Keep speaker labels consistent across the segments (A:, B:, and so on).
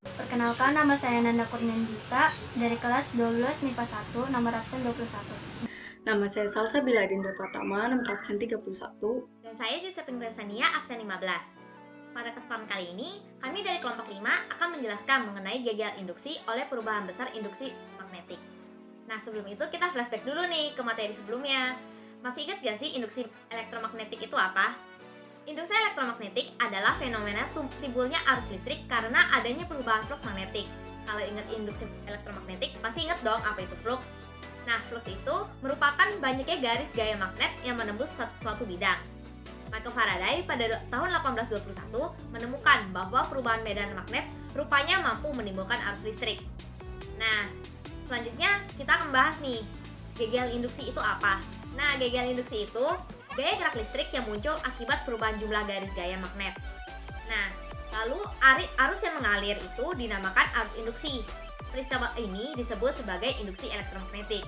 A: Perkenalkan, nama saya Nanda Kurniandita dari kelas 12 MIPA 1, nomor absen 21.
B: Nama saya Salsa Biladinda Pratama, nomor absen 31.
C: Dan saya Josephine Gresania, absen 15. Pada kesempatan kali ini, kami dari kelompok 5 akan menjelaskan mengenai gagal induksi oleh perubahan besar induksi magnetik. Nah, sebelum itu kita flashback dulu nih ke materi sebelumnya. Masih ingat gak sih induksi elektromagnetik itu apa? Induksi elektromagnetik adalah fenomena timbulnya arus listrik karena adanya perubahan flux magnetik. Kalau ingat induksi elektromagnetik, pasti ingat dong apa itu flux. Nah, flux itu merupakan banyaknya garis gaya magnet yang menembus suatu bidang. Michael Faraday pada tahun 1821 menemukan bahwa perubahan medan magnet rupanya mampu menimbulkan arus listrik. Nah, selanjutnya kita akan bahas nih, gagal induksi itu apa? Nah, gagal induksi itu gaya gerak listrik yang muncul akibat perubahan jumlah garis gaya magnet. Nah, lalu arus yang mengalir itu dinamakan arus induksi. Peristiwa ini disebut sebagai induksi elektromagnetik.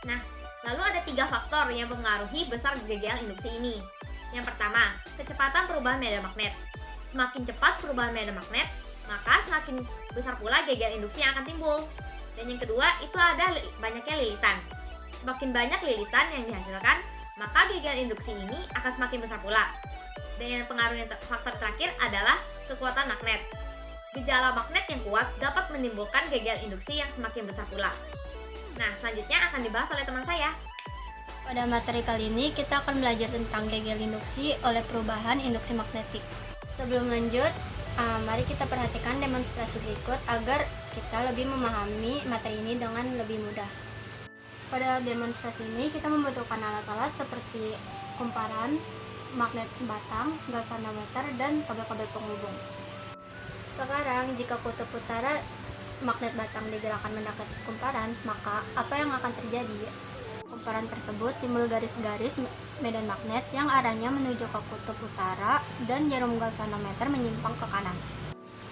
C: Nah, lalu ada 3 faktor yang mempengaruhi besar gagal induksi ini. Yang pertama, kecepatan perubahan medan magnet. Semakin cepat perubahan medan magnet, maka semakin besar pula gagal induksi yang akan timbul. Dan yang kedua, itu ada banyaknya lilitan. Semakin banyak lilitan yang dihasilkan, maka gagal induksi ini akan semakin besar pula. Dan yang pengaruh faktor terakhir adalah kekuatan magnet. Gejala magnet yang kuat dapat menimbulkan gagal induksi yang semakin besar pula. Nah, selanjutnya akan dibahas oleh teman saya.
A: Pada materi kali ini kita akan belajar tentang gagal induksi oleh perubahan induksi magnetik. Sebelum lanjut, mari kita perhatikan demonstrasi berikut agar kita lebih memahami materi ini dengan lebih mudah. Pada demonstrasi ini kita membutuhkan alat-alat seperti kumparan, magnet batang, galvanometer, dan kabel-kabel penghubung. Sekarang jika kutub utara magnet batang digerakkan mendekati kumparan, maka apa yang akan terjadi? Kumparan tersebut timbul garis-garis medan magnet yang arahnya menuju ke kutub utara dan jarum galvanometer menyimpang ke kanan.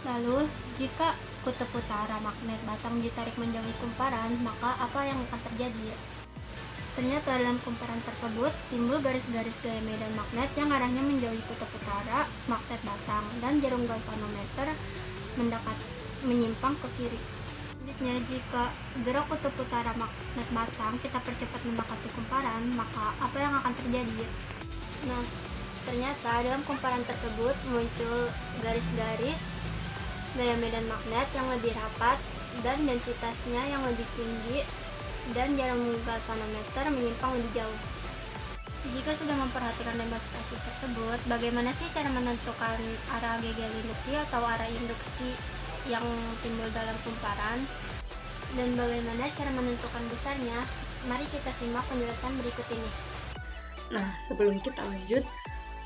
A: Lalu, jika kutub utara magnet batang ditarik menjauhi kumparan, maka apa yang akan terjadi? Ternyata dalam kumparan tersebut timbul garis-garis gaya medan magnet yang arahnya menjauhi kutub utara magnet batang dan jarum galvanometer menyimpang ke kiri. Selanjutnya, jika gerak kutub utara magnet batang kita percepat mendekati kumparan, maka apa yang akan terjadi? Nah, ternyata dalam kumparan tersebut muncul garis-garis gaya medan magnet yang lebih rapat dan densitasnya yang lebih tinggi dan jarum galvanometer menyimpang lebih jauh. Jika sudah memperhatikan demonstrasi tersebut, bagaimana sih cara menentukan arah gagal induksi atau arah induksi yang timbul dalam kumparan? Dan bagaimana cara menentukan besarnya? Mari kita simak penjelasan berikut ini.
B: Nah, sebelum kita lanjut,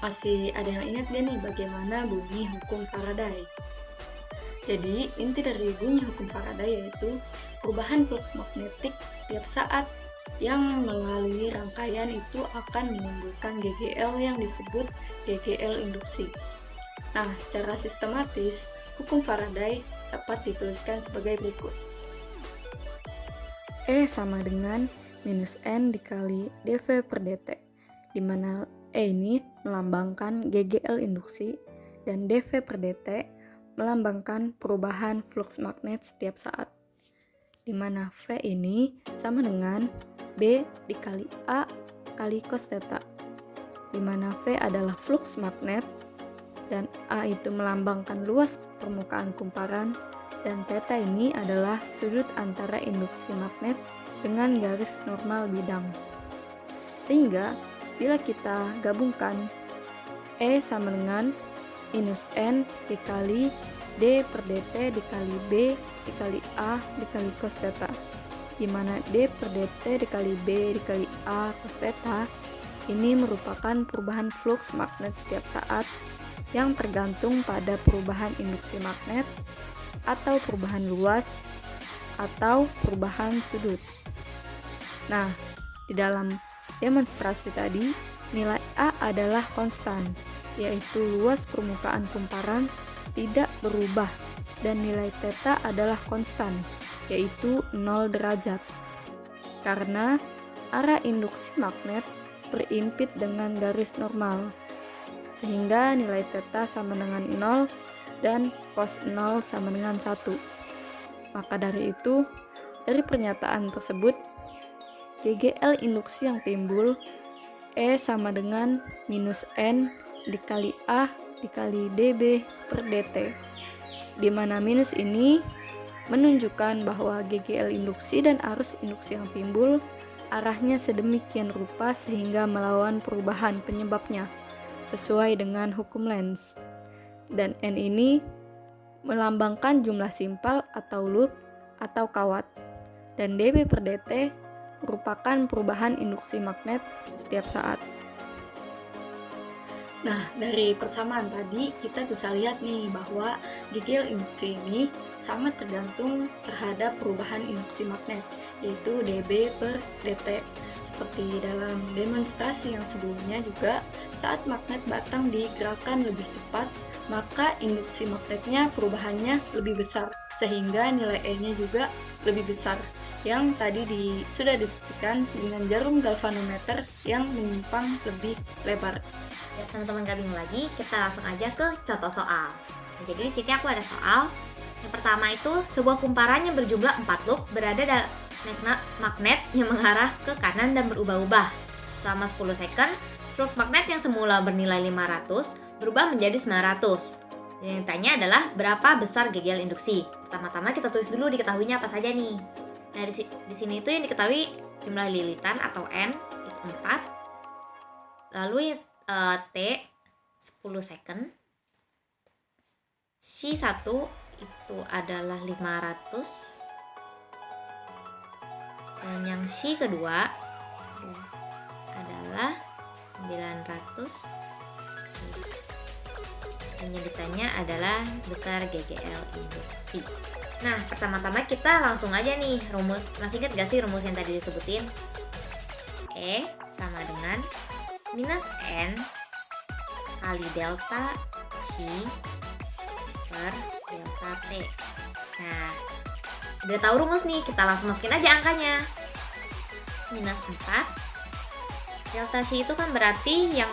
B: masih ada yang ingat gak nih bagaimana bunyi hukum Faraday? Jadi, inti dari bunyi hukum Faraday yaitu perubahan flux magnetik setiap saat yang melalui rangkaian itu akan menimbulkan GGL yang disebut GGL induksi. Nah, secara sistematis, hukum Faraday dapat dituliskan sebagai berikut. E sama dengan minus N dikali dV per dt, di mana E ini melambangkan GGL induksi dan dV per dt melambangkan perubahan flux magnet setiap saat, di mana V ini sama dengan B dikali A kali cos theta, di mana V adalah flux magnet dan A itu melambangkan luas permukaan kumparan dan theta ini adalah sudut antara induksi magnet dengan garis normal bidang. Sehingga bila kita gabungkan E sama dengan minus N dikali D per dt dikali B dikali A dikali cos theta, di mana D per dt dikali B dikali A cos theta ini merupakan perubahan flux magnet setiap saat yang tergantung pada perubahan induksi magnet atau perubahan luas atau perubahan sudut. Nah, di dalam demonstrasi tadi nilai A adalah konstan, yaitu luas permukaan kumparan tidak berubah, dan nilai theta adalah konstan, yaitu 0 derajat. Karena arah induksi magnet berimpit dengan garis normal, sehingga nilai theta sama dengan 0 dan cos 0 sama dengan 1. Maka dari itu, dari pernyataan tersebut, GGL induksi yang timbul E sama dengan minus N dikali A dikali dB per dt, di mana minus ini menunjukkan bahwa GGL induksi dan arus induksi yang timbul arahnya sedemikian rupa sehingga melawan perubahan penyebabnya sesuai dengan hukum Lenz. Dan N ini melambangkan jumlah simpal atau loop atau kawat, dan dB per dt merupakan perubahan induksi magnet setiap saat. Nah, dari persamaan tadi kita bisa lihat nih bahwa GGL induksi ini sangat tergantung terhadap perubahan induksi magnet, yaitu dB per dt. Seperti dalam demonstrasi yang sebelumnya juga, saat magnet batang digerakkan lebih cepat, maka induksi magnetnya perubahannya lebih besar, sehingga nilai E-nya juga lebih besar, yang tadi sudah dibuktikan dengan jarum galvanometer yang menyimpang lebih lebar.
C: Ya, teman-teman gak bingung lagi, kita langsung aja ke contoh soal. Nah, jadi di sini aku ada soal. Yang pertama itu, sebuah kumparan yang berjumlah 4 loop berada dalam magnet yang mengarah ke kanan dan berubah-ubah. Selama 10 second, flux magnet yang semula bernilai 500 berubah menjadi 900. Dan yang ditanya adalah berapa besar GGL induksi. Pertama-tama kita tulis dulu diketahuinya apa saja nih. Nah, di sini itu yang diketahui jumlah lilitan atau N itu 4. Lalu T 10 second. C1 itu adalah 500. Dan yang C kedua adalah 900. Dan yang ditanya adalah besar GGL induksi. Nah, pertama-tama kita langsung aja nih rumus. Masih ingat gak sih rumus yang tadi disebutin? E sama dengan minus N kali delta C per delta T. Nah, udah tahu rumus nih, kita langsung masukin aja angkanya. Minus 4. Delta C itu kan berarti yang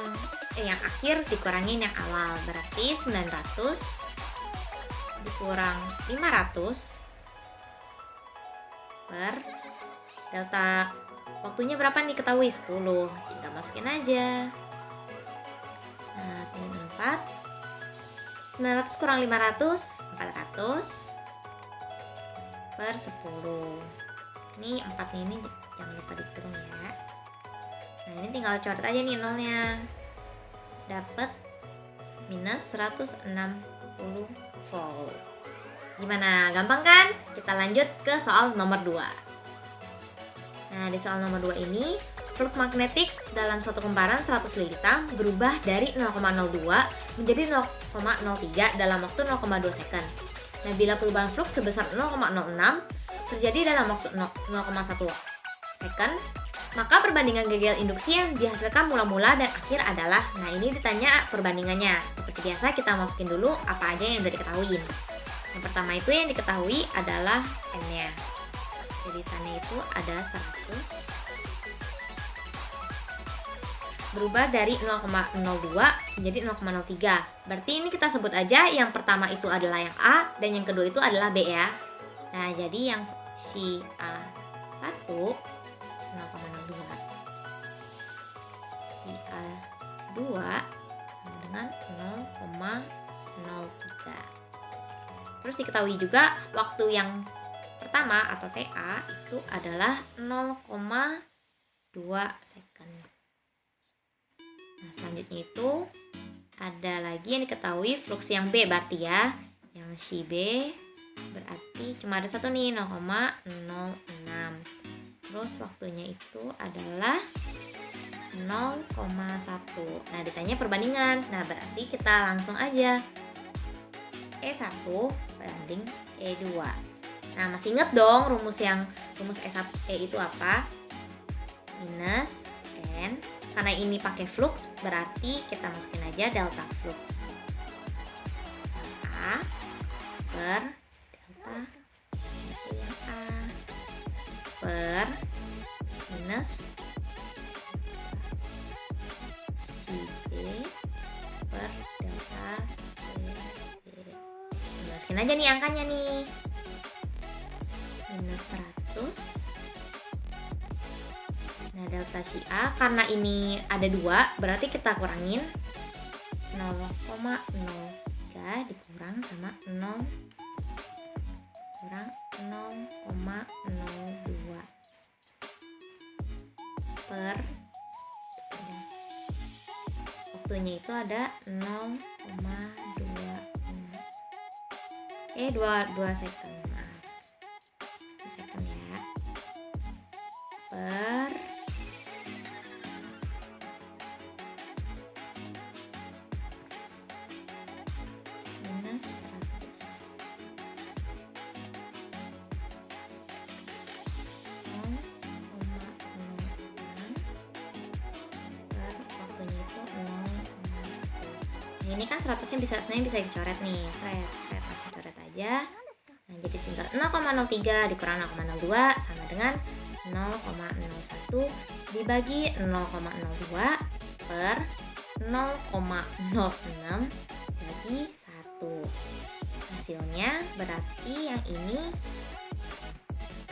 C: akhir dikurangin yang awal. Berarti 900 dikurang 500 per delta waktunya berapa nih ketahui 10. Tinggal masukin aja. Nah, ini 4. 900 kurang 500, 400 per 10. Ini 4 ini jangan lupa dihitung ya. Nah, ini tinggal coret aja nih nolnya. Dapat minus 160 volt. Gimana? Gampang kan? Kita lanjut ke soal nomor 2. Nah, di soal nomor 2 ini, flux magnetik dalam suatu kumparan 100 lilitan berubah dari 0,02 menjadi 0,03 dalam waktu 0,2 second. Nah, bila perubahan flux sebesar 0,06 terjadi dalam waktu 0,1 second, maka perbandingan GGL induksi yang dihasilkan mula-mula dan akhir adalah, nah ini ditanya perbandingannya. Seperti biasa kita masukin dulu apa aja yang udah diketahui. Yang pertama itu yang diketahui adalah N-nya. Jadi N-nya itu ada 100 berubah dari 0,02 menjadi 0,03. Berarti ini kita sebut aja yang pertama itu adalah yang A dan yang kedua itu adalah B ya. Nah, jadi yang si A1 0,02, si A2 sama dengan 0,03. Terus diketahui juga waktu yang pertama atau TA itu adalah 0,2 second. Nah, selanjutnya itu ada lagi yang diketahui flux yang B berarti ya. Yang si B berarti cuma ada satu nih 0,06. Terus waktunya itu adalah 0,1. Nah, ditanya perbandingan. Nah, berarti kita langsung aja E1 banding E2. Nah, masih inget dong rumus E1 E itu apa? Minus N. Karena ini pakai flux, berarti kita masukin aja delta flux. A per delta A per minus si B per delta B. masukin aja nih angkanya nih. Minus 100. Nah, delta si A karena ini ada 2, berarti kita kurangin 0,03 dikurang sama 0 kurang 0,02 per waktunya itu ada 2 second, maaf. 2 second ya. Per minus 100. 0,06 per waktunya itu 0. Nah, ini kan 100-nya sebenarnya bisa dicoret nih. Langsung coret aja. Nah, jadi tinggal 0,03 dikurang 0,02 sama dengan 0,01 dibagi 0,02 per 0,06 bagi 1. Hasilnya berarti yang ini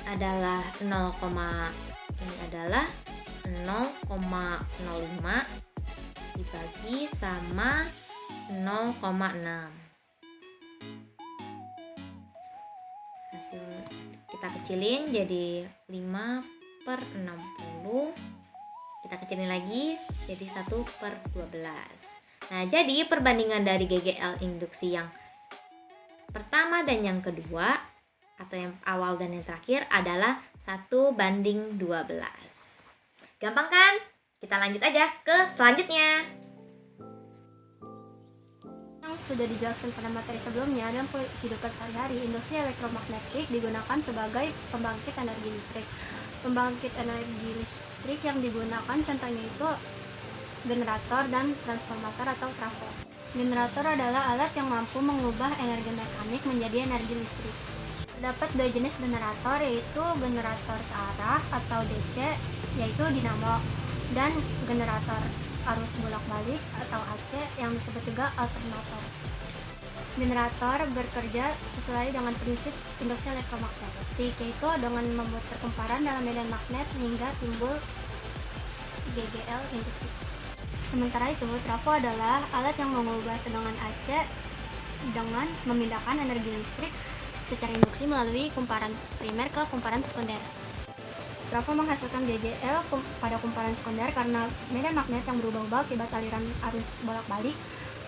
C: adalah 0,05 dibagi sama 0,6. Hasil kita kecilin jadi 5/60. Kita kecilin lagi jadi 1/12. Nah, jadi perbandingan dari GGL induksi yang pertama dan yang kedua, atau yang awal dan yang terakhir, adalah 1:12. Gampang kan? Kita lanjut aja ke selanjutnya.
A: Yang sudah dijelaskan pada materi sebelumnya, dalam kehidupan sehari-hari, induksi elektromagnetik digunakan sebagai pembangkit energi listrik. Pembangkit energi listrik yang digunakan contohnya itu generator dan transformator atau trafo. Generator adalah alat yang mampu mengubah energi mekanik menjadi energi listrik. Terdapat 2 jenis generator, yaitu generator searah atau DC, yaitu dinamo, dan generator arus bolak-balik atau AC yang disebut juga alternator. Generator bekerja sesuai dengan prinsip induksi elektromagnetik, yaitu dengan memutar kumparan dalam medan magnet sehingga timbul GGL induksi. Sementara itu, trafo adalah alat yang mengubah tegangan AC dengan memindahkan energi listrik secara induksi melalui kumparan primer ke kumparan sekunder. Trafo menghasilkan GGL pada kumparan sekunder karena medan magnet yang berubah-ubah akibat aliran arus bolak-balik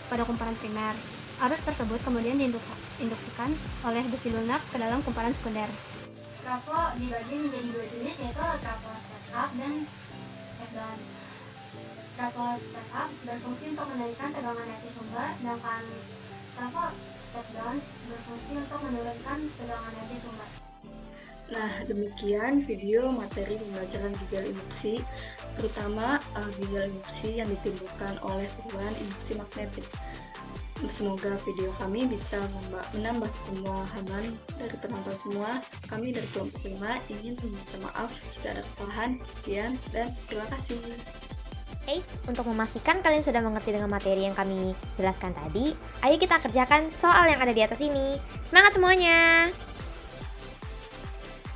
A: pada kumparan primer. Arus tersebut kemudian diinduksikan oleh besi lunak ke dalam kumparan sekunder. Trafo dibagi menjadi 2 jenis, yaitu trafo step up dan step down. Trafo step up berfungsi untuk menaikkan tegangan AC sumber, sedangkan trafo step down berfungsi untuk menurunkan tegangan AC sumber.
B: Nah, demikian video materi pembelajaran GGL induksi, terutama GGL induksi yang ditimbulkan oleh perubahan induksi magnetik. Semoga video kami bisa menambah pemahaman dari penonton semua. Kami dari kelompok 5 ingin meminta maaf jika ada kesalahan. Sekian dan terima kasih.
C: Eits, untuk memastikan kalian sudah mengerti dengan materi yang kami jelaskan tadi, ayo kita kerjakan soal yang ada di atas ini. Semangat semuanya!